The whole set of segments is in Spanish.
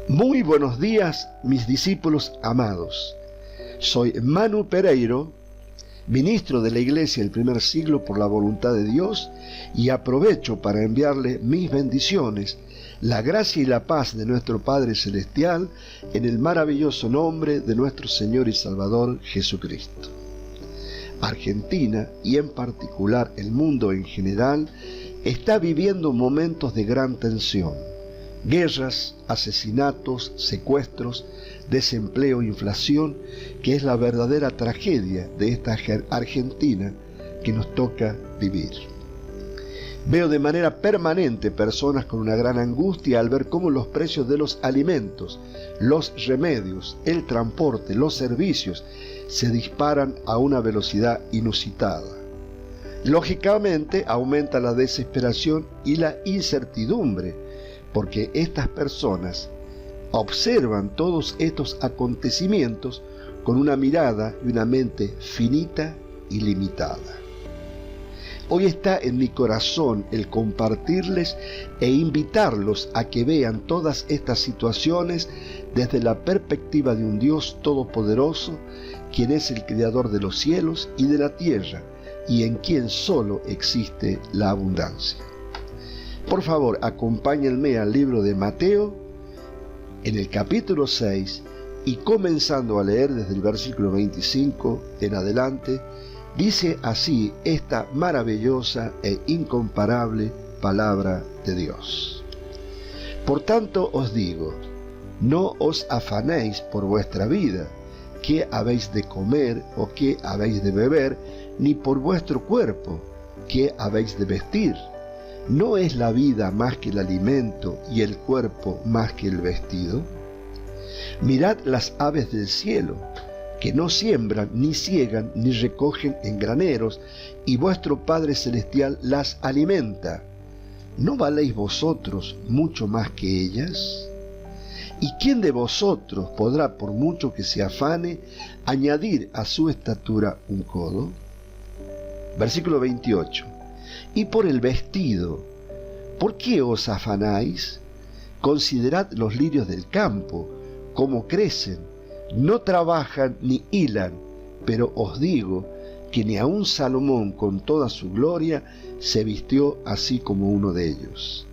Muy buenos días, mis discípulos amados. Soy Manu Pereiro, ministro de la Iglesia del primer siglo por la voluntad de Dios, y aprovecho para enviarle mis bendiciones, la gracia y la paz de nuestro Padre Celestial, en el maravilloso nombre de nuestro Señor y Salvador Jesucristo. Argentina, y en particular el mundo en general, está viviendo momentos de gran tensión. Guerras, asesinatos, secuestros, desempleo, inflación, que es la verdadera tragedia de esta Argentina que nos toca vivir. Veo de manera permanente personas con una gran angustia al ver cómo los precios de los alimentos, los remedios, el transporte, los servicios se disparan a una velocidad inusitada. Lógicamente aumenta la desesperación y la incertidumbre, porque estas personas observan todos estos acontecimientos con una mirada y una mente finita y limitada. Hoy está en mi corazón el compartirles e invitarlos a que vean todas estas situaciones desde la perspectiva de un Dios todopoderoso, quien es el creador de los cielos y de la tierra, y en quien solo existe la abundancia. Por favor, acompáñenme al libro de Mateo, en el capítulo 6, y comenzando a leer desde el versículo 25 en adelante, dice así esta maravillosa e incomparable palabra de Dios. Por tanto os digo, no os afanéis por vuestra vida, qué habéis de comer o qué habéis de beber, ni por vuestro cuerpo, qué habéis de vestir. ¿No es la vida más que el alimento y el cuerpo más que el vestido? Mirad las aves del cielo, que no siembran, ni siegan, ni recogen en graneros, y vuestro Padre Celestial las alimenta. ¿No valéis vosotros mucho más que ellas? ¿Y quién de vosotros podrá, por mucho que se afane, añadir a su estatura un codo? Versículo 28. Y por el vestido, ¿por qué os afanáis? Considerad los lirios del campo, cómo crecen, no trabajan ni hilan, pero os digo que ni aun Salomón con toda su gloria se vistió así como uno de ellos.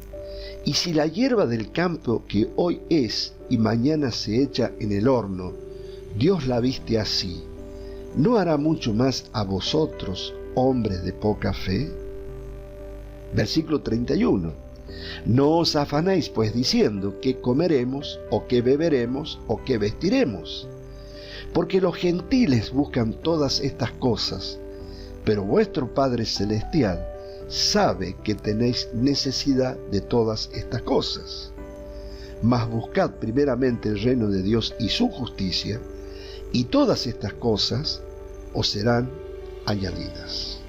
Y si la hierba del campo que hoy es y mañana se echa en el horno, Dios la viste así, ¿no hará mucho más a vosotros, hombres de poca fe? Versículo 31. No os afanéis pues diciendo qué comeremos, o qué beberemos, o qué vestiremos, porque los gentiles buscan todas estas cosas, pero vuestro Padre Celestial sabe que tenéis necesidad de todas estas cosas. Mas buscad primeramente el reino de Dios y su justicia, y todas estas cosas os serán añadidas.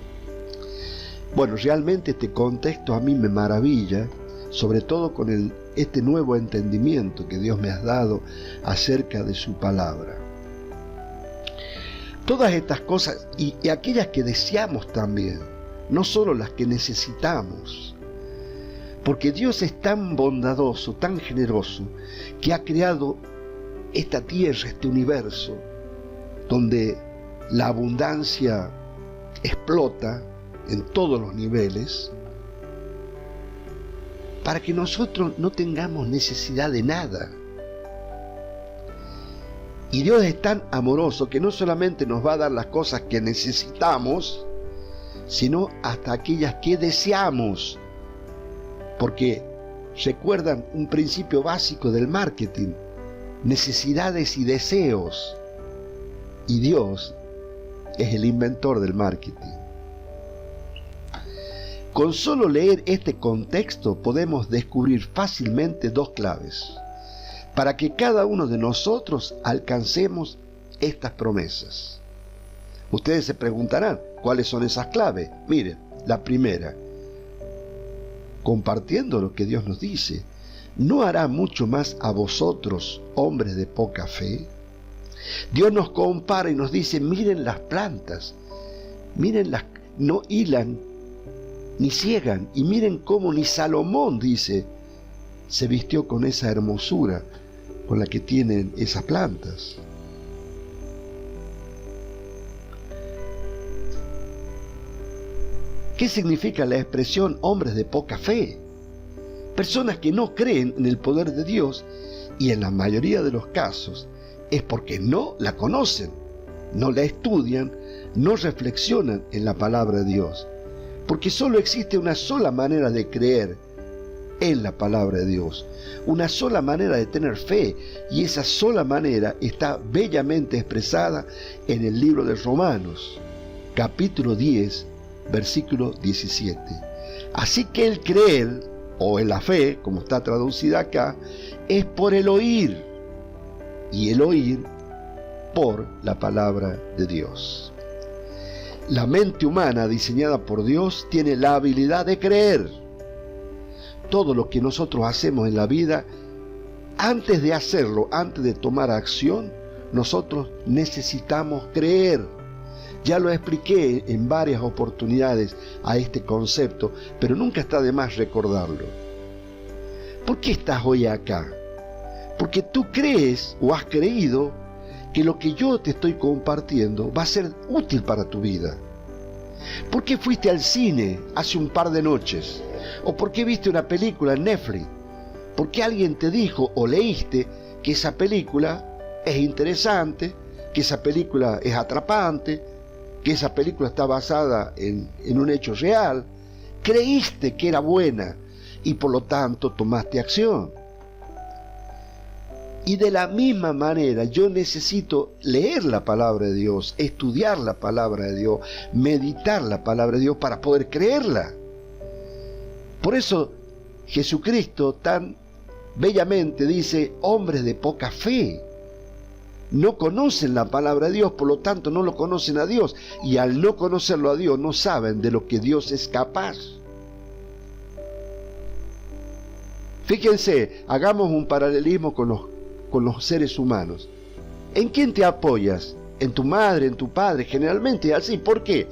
Bueno, realmente este contexto a mí me maravilla, sobre todo con este nuevo entendimiento que Dios me ha dado acerca de su palabra. Todas estas cosas y aquellas que deseamos también, no solo las que necesitamos, porque Dios es tan bondadoso, tan generoso, que ha creado esta tierra, este universo, donde la abundancia explota en todos los niveles, para que nosotros no tengamos necesidad de nada. Y Dios es tan amoroso que no solamente nos va a dar las cosas que necesitamos, sino hasta aquellas que deseamos. Porque recuerdan un principio básico del marketing: necesidades y deseos. Y Dios es el inventor del marketing. Con solo leer este contexto podemos descubrir fácilmente dos claves para que cada uno de nosotros alcancemos estas promesas. Ustedes se preguntarán, ¿cuáles son esas claves? Miren, la primera, compartiendo lo que Dios nos dice, ¿no hará mucho más a vosotros, hombres de poca fe? Dios nos compara y nos dice, miren las plantas, no hilan ni ciegan, y miren cómo ni Salomón, dice, se vistió con esa hermosura con la que tienen esas plantas. ¿Qué significa la expresión hombres de poca fe? Personas que no creen en el poder de Dios, y en la mayoría de los casos es porque no la conocen, no la estudian, no reflexionan en la palabra de Dios. Porque solo existe una sola manera de creer en la palabra de Dios, una sola manera de tener fe, y esa sola manera está bellamente expresada en el libro de Romanos, capítulo 10, versículo 17. Así que el creer, o en la fe, como está traducida acá, es por el oír, y el oír por la palabra de Dios. La mente humana diseñada por Dios tiene la habilidad de creer. Todo lo que nosotros hacemos en la vida, antes de hacerlo, antes de tomar acción, nosotros necesitamos creer. Ya lo expliqué en varias oportunidades a este concepto, pero nunca está de más recordarlo. ¿Por qué estás hoy acá? Porque tú crees o has creído que lo que yo te estoy compartiendo va a ser útil para tu vida. ¿Por qué fuiste al cine hace un par de noches? ¿O por qué viste una película en Netflix? ¿Por qué alguien te dijo o leíste que esa película es interesante, que esa película es atrapante, que esa película está basada en un hecho real? Creíste que era buena y por lo tanto tomaste acción. Y de la misma manera yo necesito leer la palabra de Dios, estudiar la palabra de Dios, meditar la palabra de Dios para poder creerla. Por eso Jesucristo tan bellamente dice, hombres de poca fe. No conocen la palabra de Dios, por lo tanto no lo conocen a Dios. Y al no conocerlo a Dios, no saben de lo que Dios es capaz. Fíjense, hagamos un paralelismo con los seres humanos. ¿En quién te apoyas? En tu madre, en tu padre, generalmente es así. ¿Por qué?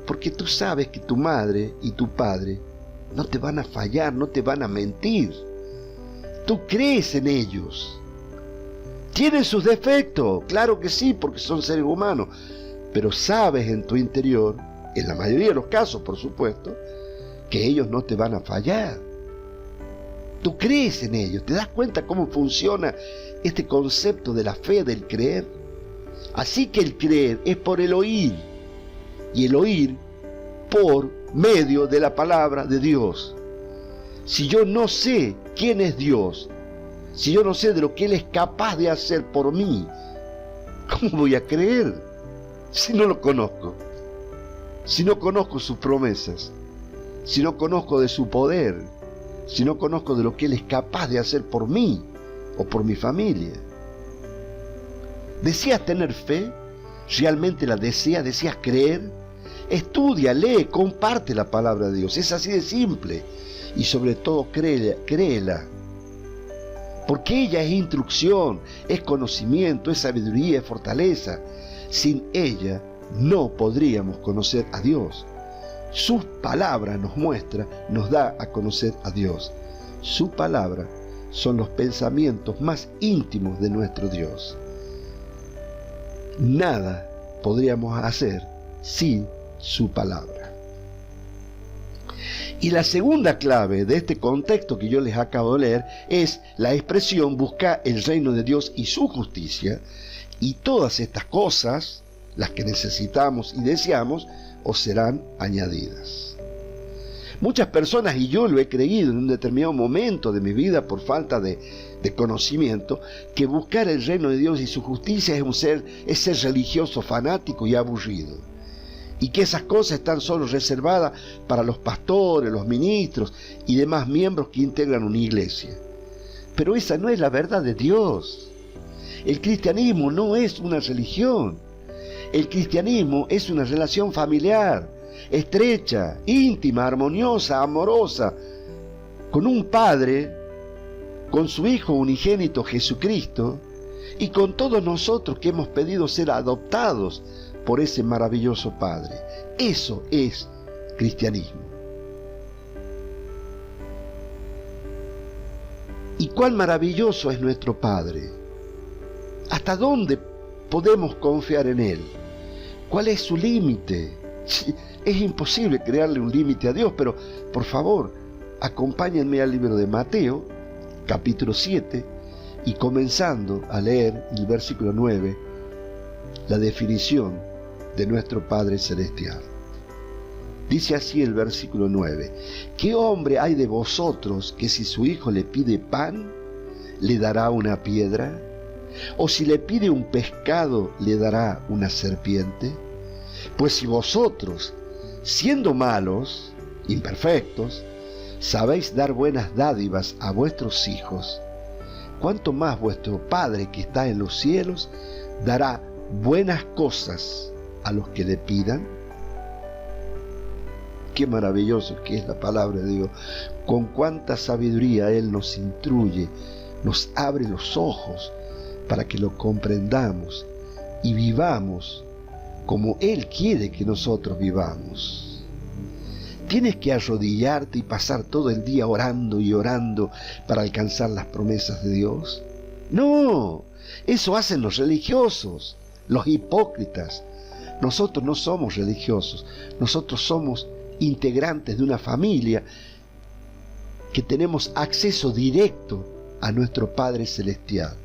Porque tú sabes que tu madre y tu padre no te van a fallar, no te van a mentir. Tú crees en ellos. Tienen sus defectos, claro que sí, porque son seres humanos, pero sabes en tu interior, en la mayoría de los casos, por supuesto, que ellos no te van a fallar. Tú crees en ellos, ¿te das cuenta cómo funciona este concepto de la fe, del creer? Así que el creer es por el oír, y el oír por medio de la palabra de Dios. Si yo no sé quién es Dios, si yo no sé de lo que Él es capaz de hacer por mí, ¿cómo voy a creer si no lo conozco? Si no conozco sus promesas, si no conozco de su poder, si no conozco de lo que Él es capaz de hacer por mí o por mi familia. ¿Deseas tener fe? ¿Realmente la deseas? ¿Deseas creer? Estudia, lee, comparte la palabra de Dios. Es así de simple. Y sobre todo créela. Porque ella es instrucción, es conocimiento, es sabiduría, es fortaleza. Sin ella no podríamos conocer a Dios. Sus palabras nos muestra, nos da a conocer a Dios. Su palabra son los pensamientos más íntimos de nuestro Dios. Nada podríamos hacer sin su palabra. Y la segunda clave de este contexto que yo les acabo de leer es la expresión buscar el reino de Dios y su justicia, y todas estas cosas, las que necesitamos y deseamos, os serán añadidas. Muchas personas, y yo lo he creído en un determinado momento de mi vida por falta de conocimiento, que buscar el reino de Dios y su justicia es ser religioso, fanático y aburrido. Y que esas cosas están solo reservadas para los pastores, los ministros y demás miembros que integran una iglesia. Pero esa no es la verdad de Dios. El cristianismo no es una religión. El cristianismo es una relación familiar, estrecha, íntima, armoniosa, amorosa, con un Padre, con su Hijo unigénito Jesucristo, y con todos nosotros que hemos pedido ser adoptados por ese maravilloso Padre. Eso es cristianismo. ¿Y cuán maravilloso es nuestro Padre? ¿Hasta dónde podemos confiar en Él? ¿Cuál es su límite? Es imposible crearle un límite a Dios, pero por favor, acompáñenme al libro de Mateo, capítulo 7, y comenzando a leer el versículo 9, la definición de nuestro Padre Celestial. Dice así el versículo 9: ¿Qué hombre hay de vosotros que si su hijo le pide pan, le dará una piedra? ¿O si le pide un pescado, le dará una serpiente? Pues si vosotros, siendo malos, imperfectos, sabéis dar buenas dádivas a vuestros hijos, ¿cuánto más vuestro Padre que está en los cielos dará buenas cosas a los que le pidan? Qué maravilloso que es la palabra de Dios. Con cuánta sabiduría Él nos instruye, nos abre los ojos para que lo comprendamos y vivamos como Él quiere que nosotros vivamos. ¿Tienes que arrodillarte y pasar todo el día orando y orando para alcanzar las promesas de Dios? No, eso hacen los religiosos, los hipócritas. Nosotros no somos religiosos, nosotros somos integrantes de una familia que tenemos acceso directo a nuestro Padre Celestial.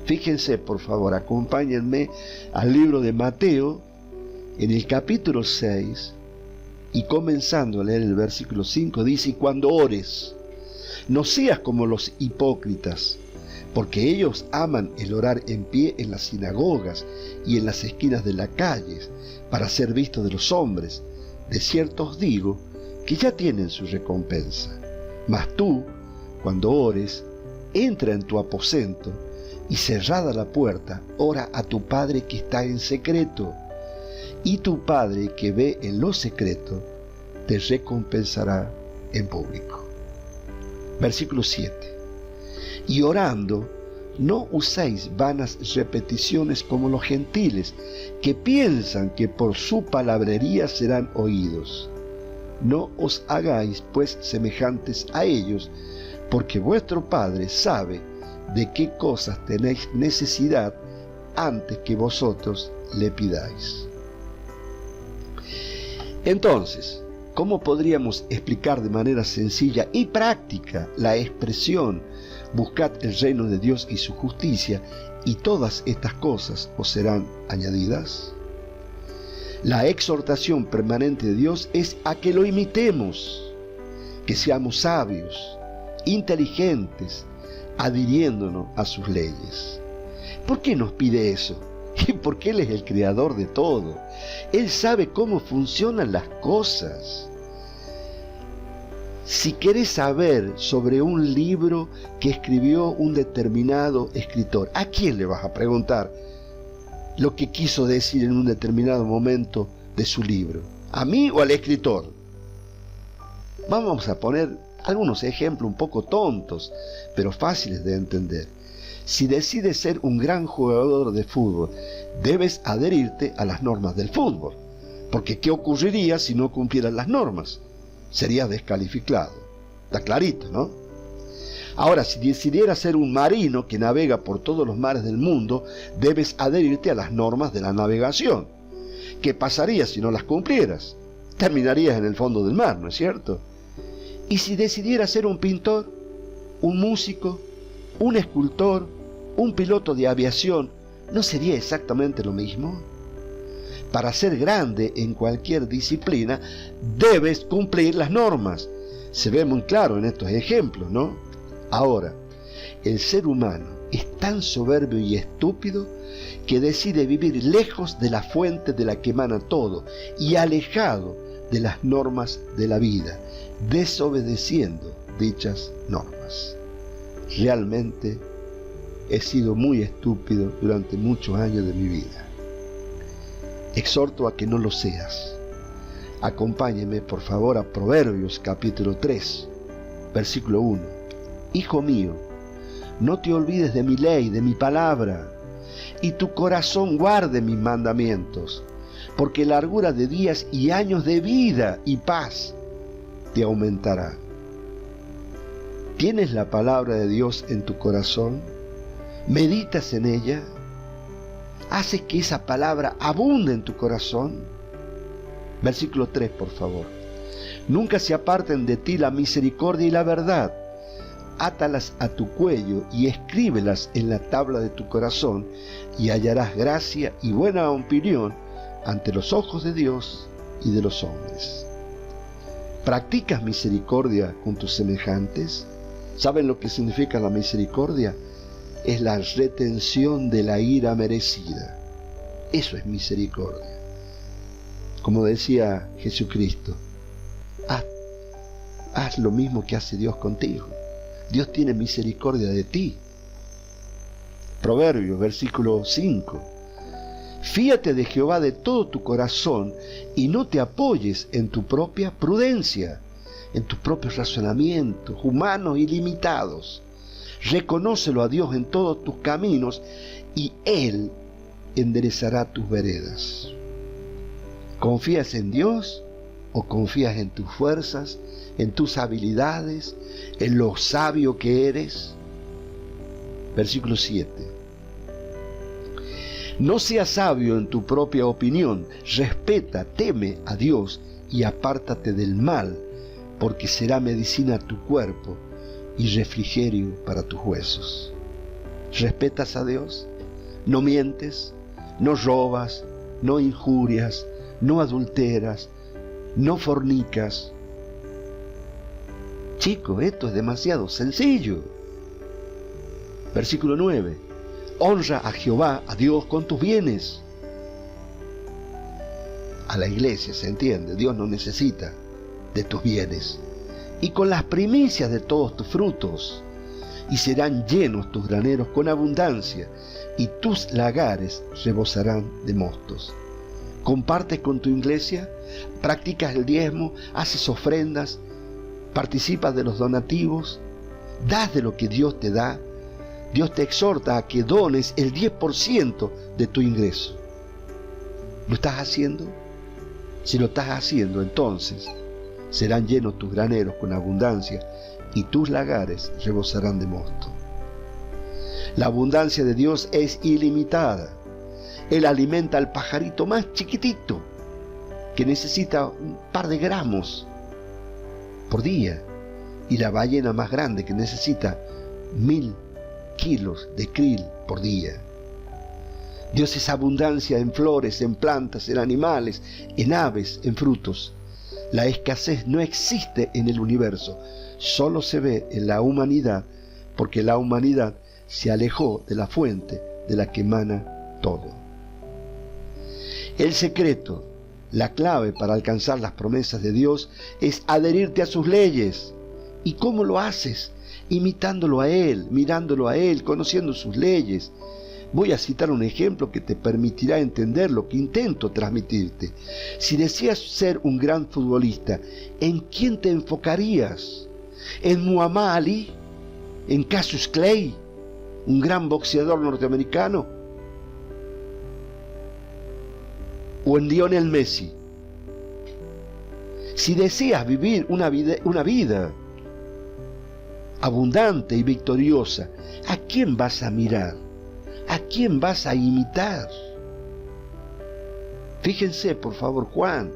Fíjense, por favor, acompáñenme al libro de Mateo, en el capítulo 6, y comenzando a leer el versículo 5, dice: y cuando ores, no seas como los hipócritas, porque ellos aman el orar en pie en las sinagogas y en las esquinas de las calles, para ser vistos de los hombres. De cierto os digo que ya tienen su recompensa. Mas tú, cuando ores, entra en tu aposento, y cerrada la puerta, ora a tu Padre que está en secreto, y tu Padre que ve en lo secreto, te recompensará en público. Versículo 7. Y orando, no uséis vanas repeticiones como los gentiles, que piensan que por su palabrería serán oídos. No os hagáis pues semejantes a ellos, porque vuestro Padre sabe de qué cosas tenéis necesidad antes que vosotros le pidáis. Entonces, ¿cómo podríamos explicar de manera sencilla y práctica la expresión buscad el reino de Dios y su justicia, y todas estas cosas os serán añadidas? La exhortación permanente de Dios es a que lo imitemos, que seamos sabios, inteligentes, adhiriéndonos a sus leyes. ¿Por qué nos pide eso? Porque Él es el creador de todo. Él sabe cómo funcionan las cosas. Si querés saber sobre un libro que escribió un determinado escritor, ¿a quién le vas a preguntar lo que quiso decir en un determinado momento de su libro? ¿A mí o al escritor? Vamos a poner algunos ejemplos un poco tontos, pero fáciles de entender. Si decides ser un gran jugador de fútbol, debes adherirte a las normas del fútbol, porque ¿qué ocurriría si no cumplieras las normas? Serías descalificado. Está clarito, ¿no? Ahora, si decidieras ser un marino que navega por todos los mares del mundo, debes adherirte a las normas de la navegación. ¿Qué pasaría si no las cumplieras? Terminarías en el fondo del mar, ¿no es cierto? Y si decidieras ser un pintor, un músico, un escultor, un piloto de aviación, ¿no sería exactamente lo mismo? Para ser grande en cualquier disciplina, debes cumplir las normas. Se ve muy claro en estos ejemplos, ¿no? Ahora, el ser humano es tan soberbio y estúpido que decide vivir lejos de la fuente de la que emana todo y alejado de las normas de la vida, desobedeciendo dichas normas. Realmente he sido muy estúpido durante muchos años de mi vida. Exhorto a que no lo seas. Acompáñeme por favor a Proverbios capítulo 3, versículo 1. Hijo mío, no te olvides de mi ley, de mi palabra, y tu corazón guarde mis mandamientos, porque largura de días y años de vida y paz te aumentará. ¿Tienes la palabra de Dios en tu corazón? ¿Meditas en ella? ¿Haces que esa palabra abunde en tu corazón? Versículo 3, por favor. Nunca se aparten de ti la misericordia y la verdad. Átalas a tu cuello y escríbelas en la tabla de tu corazón, y hallarás gracia y buena opinión ante los ojos de Dios y de los hombres. ¿Practicas misericordia con tus semejantes? ¿Saben lo que significa la misericordia? Es la retención de la ira merecida. Eso es misericordia. Como decía Jesucristo, haz lo mismo que hace Dios contigo. Dios tiene misericordia de ti. Proverbios, versículo 5. Fíate de Jehová de todo tu corazón y no te apoyes en tu propia prudencia, en tus propios razonamientos humanos y limitados. Reconócelo a Dios en todos tus caminos y Él enderezará tus veredas. ¿Confías en Dios o confías en tus fuerzas, en tus habilidades, en lo sabio que eres? Versículo 7. No seas sabio en tu propia opinión, respeta, teme a Dios y apártate del mal, porque será medicina a tu cuerpo y refrigerio para tus huesos. ¿Respetas a Dios? No mientes, no robas, no injurias, no adulteras, no fornicas. Chicos, esto es demasiado sencillo. Versículo 9. Honra a Jehová, a Dios, con tus bienes. A la iglesia, se entiende, Dios no necesita de tus bienes. Y con las primicias de todos tus frutos, y serán llenos tus graneros con abundancia, y tus lagares rebosarán de mostos. ¿Compartes con tu iglesia? ¿Practicas el diezmo? ¿Haces ofrendas? ¿Participas de los donativos? ¿Das de lo que Dios te da? Dios te exhorta a que dones el 10% de tu ingreso. ¿Lo estás haciendo? Si lo estás haciendo, entonces serán llenos tus graneros con abundancia y tus lagares rebosarán de mosto. La abundancia de Dios es ilimitada. Él alimenta al pajarito más chiquitito, que necesita un par de gramos por día, y la ballena más grande, que necesita 1000 kilos de krill por día. Dios es abundancia en flores, en plantas, en animales, en aves, en frutos. La escasez no existe en el universo, solo se ve en la humanidad, porque la humanidad se alejó de la fuente de la que emana todo. El secreto, la clave para alcanzar las promesas de Dios es adherirte a sus leyes. ¿Y cómo lo haces? Imitándolo a Él, mirándolo a Él, conociendo sus leyes. Voy a citar un ejemplo que te permitirá entender lo que intento transmitirte. Si deseas ser un gran futbolista, ¿en quién te enfocarías? ¿En Muhammad Ali? ¿En Cassius Clay? ¿Un gran boxeador norteamericano? ¿O en Lionel Messi? Si deseas vivir una vida abundante y victoriosa, ¿a quién vas a mirar? ¿A quién vas a imitar? Fíjense, por favor, Juan,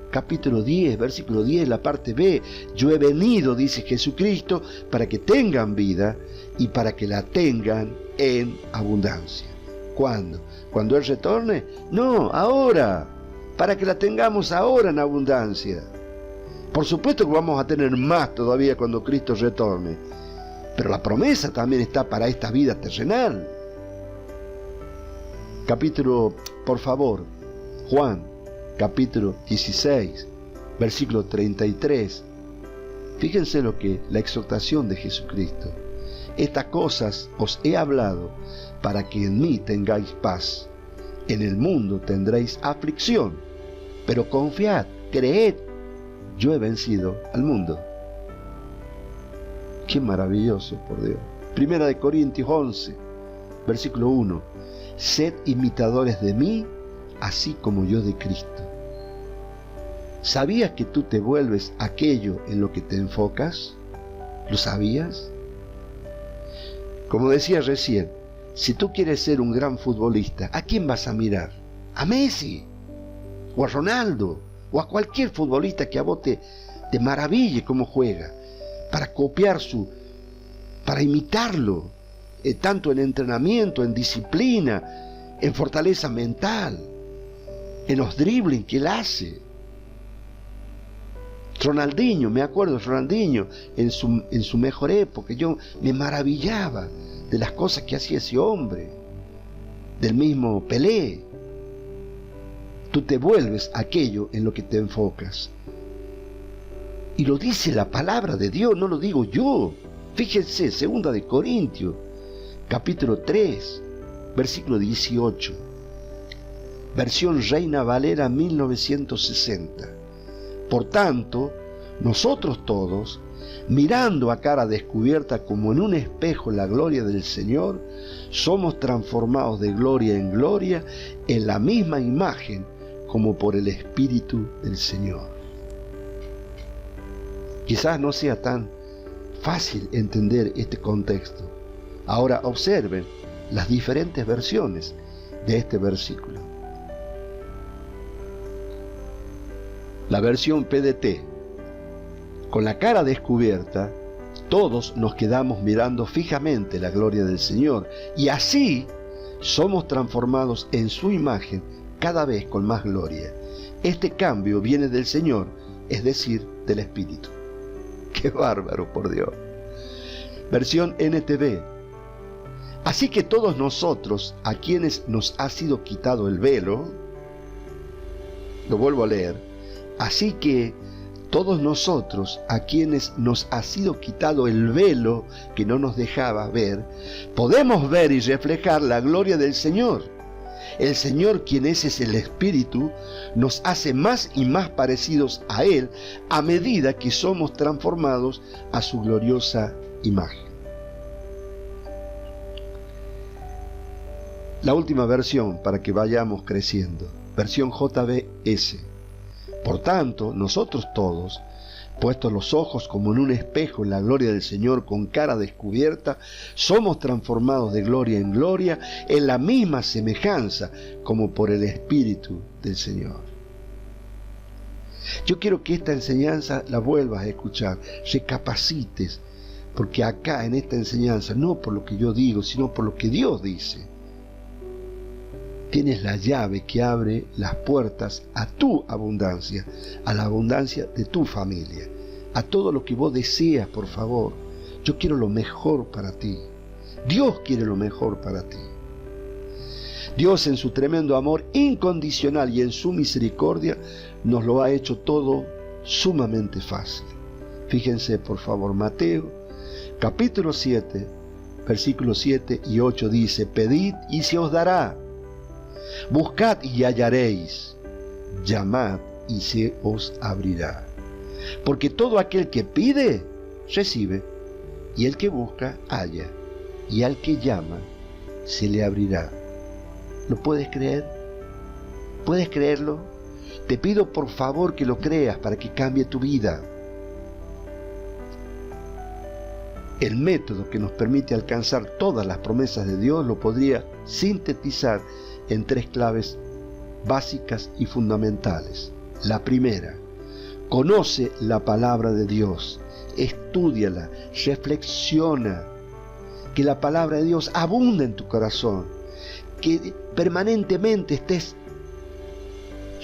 capítulo 10, versículo 10, la parte B. Yo he venido, dice Jesucristo, para que tengan vida y para que la tengan en abundancia. ¿Cuándo? ¿Cuando Él retorne? No, ahora, para que la tengamos ahora en abundancia. Por supuesto que vamos a tener más todavía cuando Cristo retorne, pero la promesa también está para esta vida terrenal. Por favor, Juan, capítulo 16, versículo 33. Fíjense la exhortación de Jesucristo. Estas cosas os he hablado para que en mí tengáis paz. En el mundo tendréis aflicción, pero confiad, creed, yo he vencido al mundo. Qué maravilloso, por Dios. Primera de Corintios 11, versículo 1. Sed imitadores de mí, así como yo de Cristo. ¿Sabías que tú te vuelves aquello en lo que te enfocas? ¿Lo sabías? Como decía recién, si tú quieres ser un gran futbolista, ¿a quién vas a mirar? ¿A Messi? ¿O a Ronaldo? ¿O a cualquier futbolista que a vos te maraville cómo juega? Para copiar para imitarlo, tanto en entrenamiento, en disciplina, en fortaleza mental, en los dribbling que él hace. Ronaldinho, me acuerdo, Ronaldinho en su mejor época, yo me maravillaba de las cosas que hacía ese hombre, del mismo Pelé. Tú te vuelves aquello en lo que te enfocas. Y lo dice la palabra de Dios, no lo digo yo. Fíjense, 2 de Corintios, capítulo 3, versículo 18. Versión Reina Valera 1960. Por tanto, nosotros todos, mirando a cara descubierta como en un espejo la gloria del Señor, somos transformados de gloria en gloria en la misma imagen como por el Espíritu del Señor. Quizás no sea tan fácil entender este contexto. Ahora observen las diferentes versiones de este versículo. La versión PDT. Con la cara descubierta, todos nos quedamos mirando fijamente la gloria del Señor y así somos transformados en su imagen cada vez con más gloria. Este cambio viene del Señor, es decir, del Espíritu. ¡Qué bárbaro, por Dios! Versión NTV. Así que todos nosotros, a quienes nos ha sido quitado el velo, lo vuelvo a leer, así que todos nosotros, a quienes nos ha sido quitado el velo que no nos dejaba ver, podemos ver y reflejar la gloria del Señor. El Señor, quien es el Espíritu, nos hace más y más parecidos a Él a medida que somos transformados a su gloriosa imagen. La última versión para que vayamos creciendo, versión JBS. Por tanto, nosotros todos, puestos los ojos como en un espejo en la gloria del Señor con cara descubierta, somos transformados de gloria en gloria en la misma semejanza como por el Espíritu del Señor. Yo quiero que esta enseñanza la vuelvas a escuchar, recapacites, porque acá en esta enseñanza, no por lo que yo digo, sino por lo que Dios dice, tienes la llave que abre las puertas a tu abundancia, a la abundancia de tu familia, a todo lo que vos deseas, por favor. Yo quiero lo mejor para ti. Dios quiere lo mejor para ti. Dios, en su tremendo amor incondicional y en su misericordia, nos lo ha hecho todo sumamente fácil. Fíjense, por favor, Mateo, capítulo 7, versículos 7 y 8 dice: pedid y se os dará. Buscad y hallaréis, llamad y se os abrirá. Porque todo aquel que pide, recibe, y el que busca, halla, y al que llama, se le abrirá. ¿Lo puedes creer? ¿Puedes creerlo? Te pido por favor que lo creas para que cambie tu vida. El método que nos permite alcanzar todas las promesas de Dios lo podría sintetizar en 3 claves básicas y fundamentales. La primera, conoce la palabra de Dios, estúdiala, reflexiona, que la palabra de Dios abunde en tu corazón, que permanentemente estés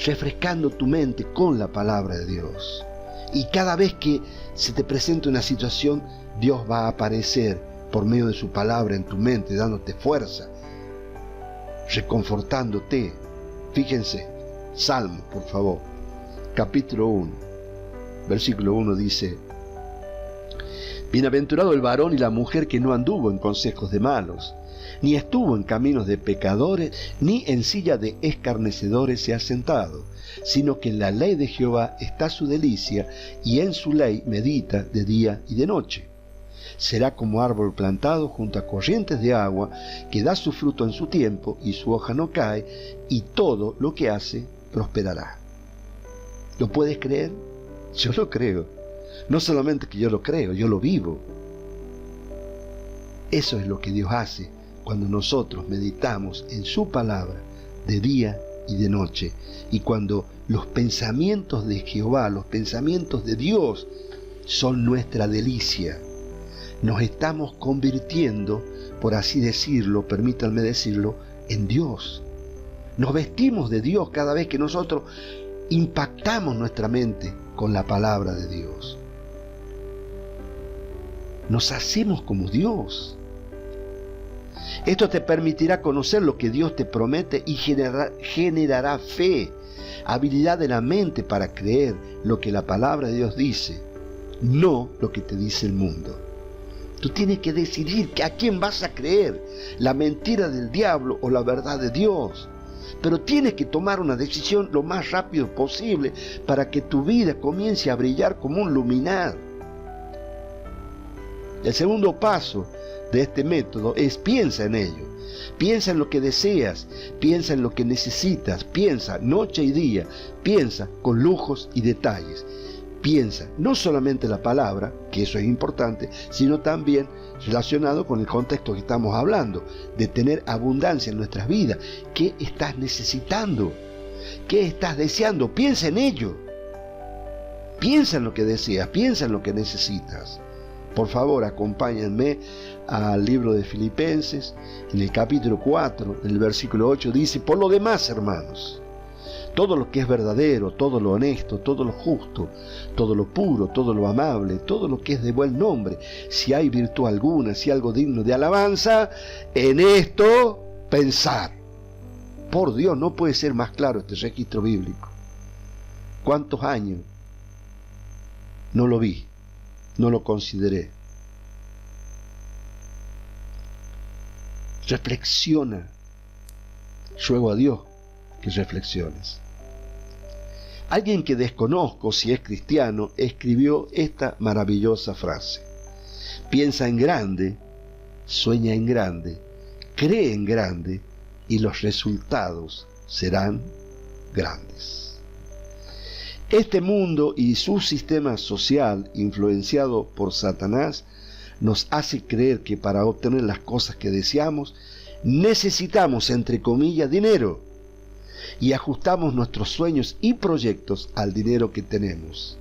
refrescando tu mente con la palabra de Dios. Y cada vez que se te presente una situación, Dios va a aparecer por medio de su palabra en tu mente, dándote fuerza, reconfortándote. Fíjense, Salmo, por favor, capítulo 1, versículo 1 dice: bienaventurado el varón y la mujer que no anduvo en consejos de malos, ni estuvo en caminos de pecadores, ni en silla de escarnecedores se ha sentado, sino que en la ley de Jehová está su delicia, y en su ley medita de día y de noche. Será como árbol plantado junto a corrientes de agua, que da su fruto en su tiempo y su hoja no cae, y todo lo que hace prosperará. ¿Lo puedes creer? Yo lo creo. No solamente que yo lo creo, yo lo vivo. Eso es lo que Dios hace cuando nosotros meditamos en su palabra de día y de noche, y cuando los pensamientos de Jehová, los pensamientos de Dios, son nuestra delicia. Nos estamos convirtiendo, por así decirlo, permítanme decirlo, en Dios. Nos vestimos de Dios cada vez que nosotros impactamos nuestra mente con la palabra de Dios. Nos hacemos como Dios. Esto te permitirá conocer lo que Dios te promete y generará fe, habilidad de la mente para creer lo que la palabra de Dios dice, no lo que te dice el mundo. Tú tienes que decidir a quién vas a creer, la mentira del diablo o la verdad de Dios. Pero tienes que tomar una decisión lo más rápido posible para que tu vida comience a brillar como un luminar. El segundo paso de este método es: piensa en ello. Piensa en lo que deseas, piensa en lo que necesitas, piensa noche y día, piensa con lujos y detalles. Piensa no solamente la palabra, que eso es importante, sino también relacionado con el contexto que estamos hablando, de tener abundancia en nuestras vidas. ¿Qué estás necesitando? ¿Qué estás deseando? Piensa en ello. Piensa en lo que deseas, piensa en lo que necesitas. Por favor, acompáñenme al libro de Filipenses, en el capítulo 4, en el versículo 8, dice: por lo demás, hermanos, todo lo que es verdadero, todo lo honesto, todo lo justo, todo lo puro, todo lo amable, todo lo que es de buen nombre, si hay virtud alguna, si algo digno de alabanza, en esto pensad. Por Dios, no puede ser más claro este registro bíblico. ¿Cuántos años no lo vi? No lo consideré. Reflexiona. Ruego a Dios que reflexiones. Alguien que desconozco si es cristiano escribió esta maravillosa frase: piensa en grande, sueña en grande, cree en grande y los resultados serán grandes. Este mundo y su sistema social, influenciado por Satanás, nos hace creer que para obtener las cosas que deseamos necesitamos, entre comillas, dinero, y ajustamos nuestros sueños y proyectos al dinero que tenemos.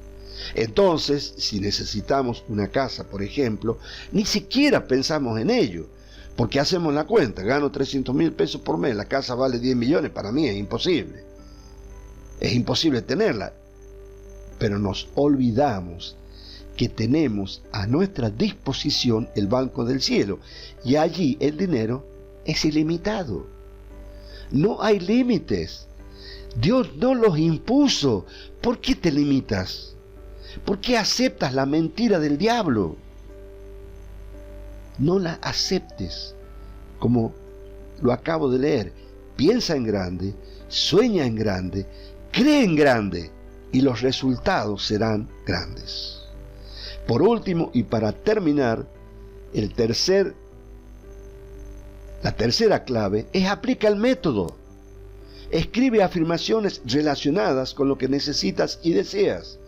Entonces, si necesitamos una casa, por ejemplo, ni siquiera pensamos en ello, porque hacemos la cuenta: gano 300.000 pesos por mes, la casa vale 10 millones, para mí es imposible. Es imposible tenerla. Pero nos olvidamos que tenemos a nuestra disposición el banco del cielo, y allí el dinero es ilimitado. No hay límites. Dios no los impuso. ¿Por qué te limitas? ¿Por qué aceptas la mentira del diablo? No la aceptes. Como lo acabo de leer: piensa en grande, sueña en grande, cree en grande, y los resultados serán grandes. Por último, y para terminar, la tercera clave es: aplica el método. Escribe afirmaciones relacionadas con lo que necesitas y deseas.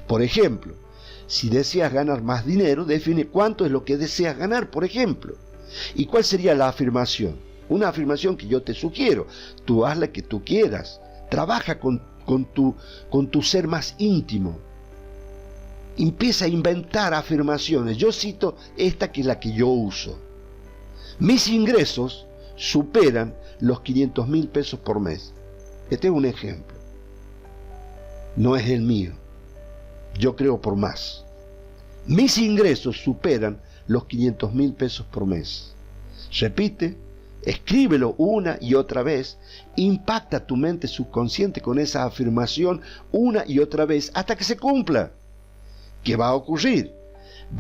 Por ejemplo, si deseas ganar más dinero, define cuánto es lo que deseas ganar, por ejemplo. ¿Y cuál sería la afirmación? Una afirmación que yo te sugiero. Tú haz la que tú quieras. Trabaja con tu ser más íntimo. Empieza a inventar afirmaciones. Yo cito esta, que es la que yo uso: mis ingresos superan los 500.000 pesos por mes. Este es un ejemplo. No es el mío. Yo creo por más. Mis ingresos superan los 500.000 pesos por mes. Repite. Escríbelo una y otra vez. Impacta tu mente subconsciente con esa afirmación una y otra vez hasta que se cumpla. ¿Qué va a ocurrir?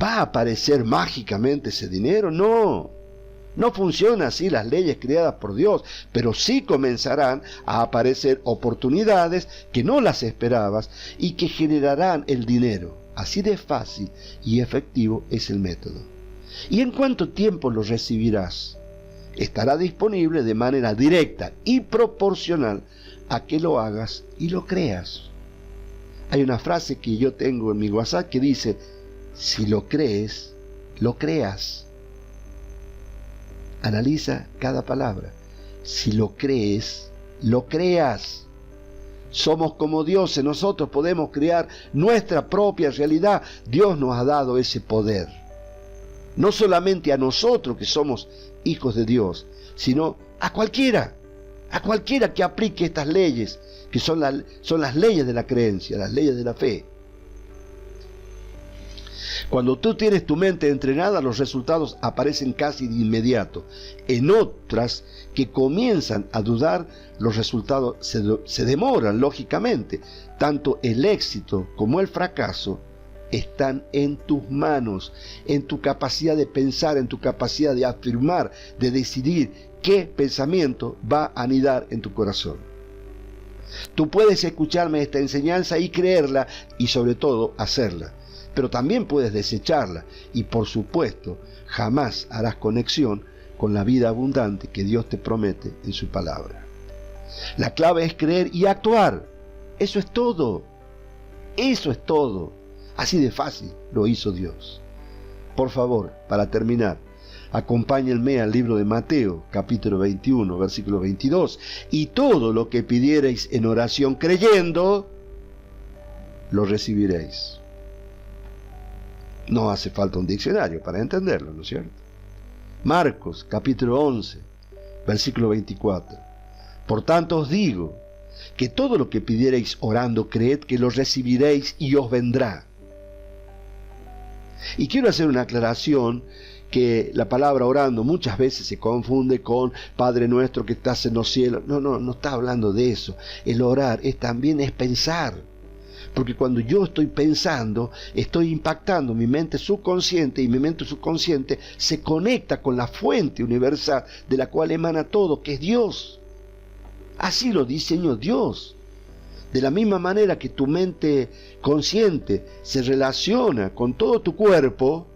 ¿Va a aparecer mágicamente ese dinero? No. No funciona así las leyes creadas por Dios, pero sí comenzarán a aparecer oportunidades que no las esperabas y que generarán el dinero. Así de fácil y efectivo es el método. ¿Y en cuánto tiempo lo recibirás? Estará disponible de manera directa y proporcional a que lo hagas y lo creas. Hay una frase que yo tengo en mi WhatsApp que dice: si lo crees, lo creas. Analiza cada palabra. Si lo crees, lo creas. Somos como dioses, nosotros podemos crear nuestra propia realidad. Dios nos ha dado ese poder. No solamente a nosotros que somos hijos de Dios, sino a cualquiera que aplique estas leyes, que son las leyes de la creencia, las leyes de la fe. Cuando tú tienes tu mente entrenada, los resultados aparecen casi de inmediato. En otras que comienzan a dudar, los resultados se demoran, lógicamente. Tanto el éxito como el fracaso están en tus manos, en tu capacidad de pensar, en tu capacidad de afirmar, de decidir qué pensamiento va a anidar en tu corazón. Tú puedes escucharme esta enseñanza y creerla, y sobre todo hacerla, pero también puedes desecharla, y por supuesto jamás harás conexión con la vida abundante que Dios te promete en su palabra. La clave es creer y actuar. Eso es todo. Eso es todo. Así de fácil lo hizo Dios. Por favor, para terminar, acompáñenme al libro de Mateo, capítulo 21, versículo 22. Y todo lo que pidiereis en oración creyendo, lo recibiréis. No hace falta un diccionario para entenderlo, ¿no es cierto? Marcos, capítulo 11, versículo 24. Por tanto os digo, que todo lo que pidiereis orando, creed que lo recibiréis y os vendrá. Y quiero hacer una aclaración, que la palabra orando muchas veces se confunde con Padre nuestro que estás en los cielos. No está hablando de eso. El orar también es pensar. Porque cuando yo estoy pensando, estoy impactando mi mente subconsciente, y mi mente subconsciente se conecta con la fuente universal de la cual emana todo, que es Dios. Así lo diseñó Dios. De la misma manera que tu mente consciente se relaciona con todo tu cuerpo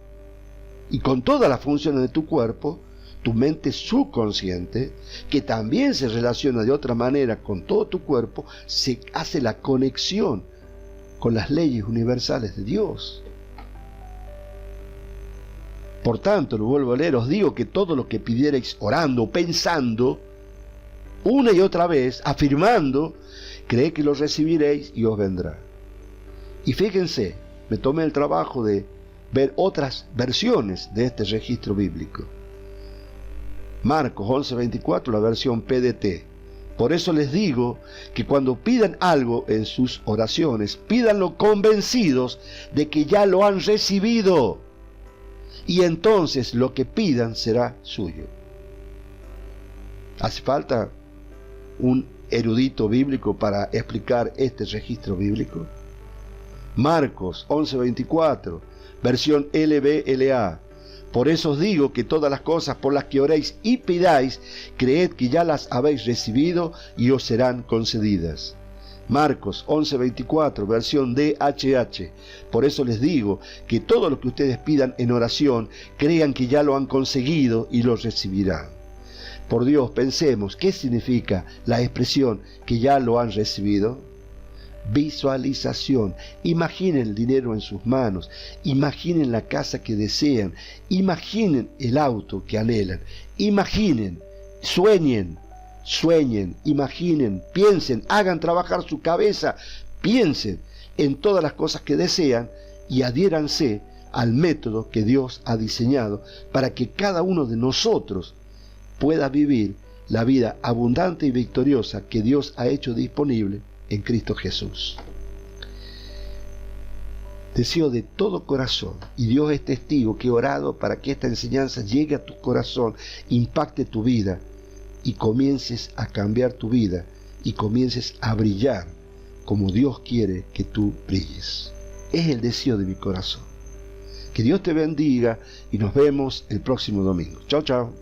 y con todas las funciones de tu cuerpo, tu mente subconsciente, que también se relaciona de otra manera con todo tu cuerpo, se hace la conexión con las leyes universales de Dios. Por tanto, lo vuelvo a leer, os digo que todo lo que pidierais orando, pensando, una y otra vez, afirmando, creed que lo recibiréis y os vendrá. Y fíjense, me tomé el trabajo de ver otras versiones de este registro bíblico. Marcos 11:24, la versión PDT. Por eso les digo que cuando pidan algo en sus oraciones, pídanlo convencidos de que ya lo han recibido, y entonces lo que pidan será suyo. ¿Hace falta un erudito bíblico para explicar este registro bíblico? Marcos 11:24, versión LBLA. Por eso os digo que todas las cosas por las que oréis y pidáis, creed que ya las habéis recibido y os serán concedidas. Marcos 11:24, versión DHH. Por eso les digo que todo lo que ustedes pidan en oración, crean que ya lo han conseguido y lo recibirán. Por Dios, pensemos, ¿qué significa la expresión que ya lo han recibido? Visualización. Imaginen el dinero en sus manos, imaginen la casa que desean, imaginen el auto que anhelan, imaginen, sueñen, imaginen, piensen, hagan trabajar su cabeza, piensen en todas las cosas que desean y adhiéranse al método que Dios ha diseñado para que cada uno de nosotros pueda vivir la vida abundante y victoriosa que Dios ha hecho disponible en Cristo Jesús. Deseo de todo corazón, y Dios es testigo, que he orado para que esta enseñanza llegue a tu corazón, impacte tu vida y comiences a cambiar tu vida y comiences a brillar como Dios quiere que tú brilles. Es el deseo de mi corazón. Que Dios te bendiga y nos vemos el próximo domingo. Chao, chao.